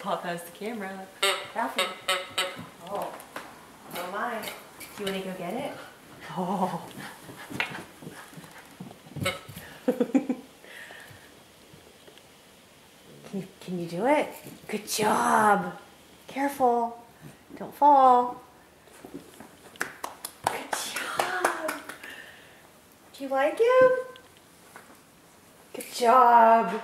walk past the camera. Ralphie. Oh. Oh my. Do you want to go get it? Oh. Can you do it? Good job. Careful. Don't fall. Good job. Do you like him? Good job.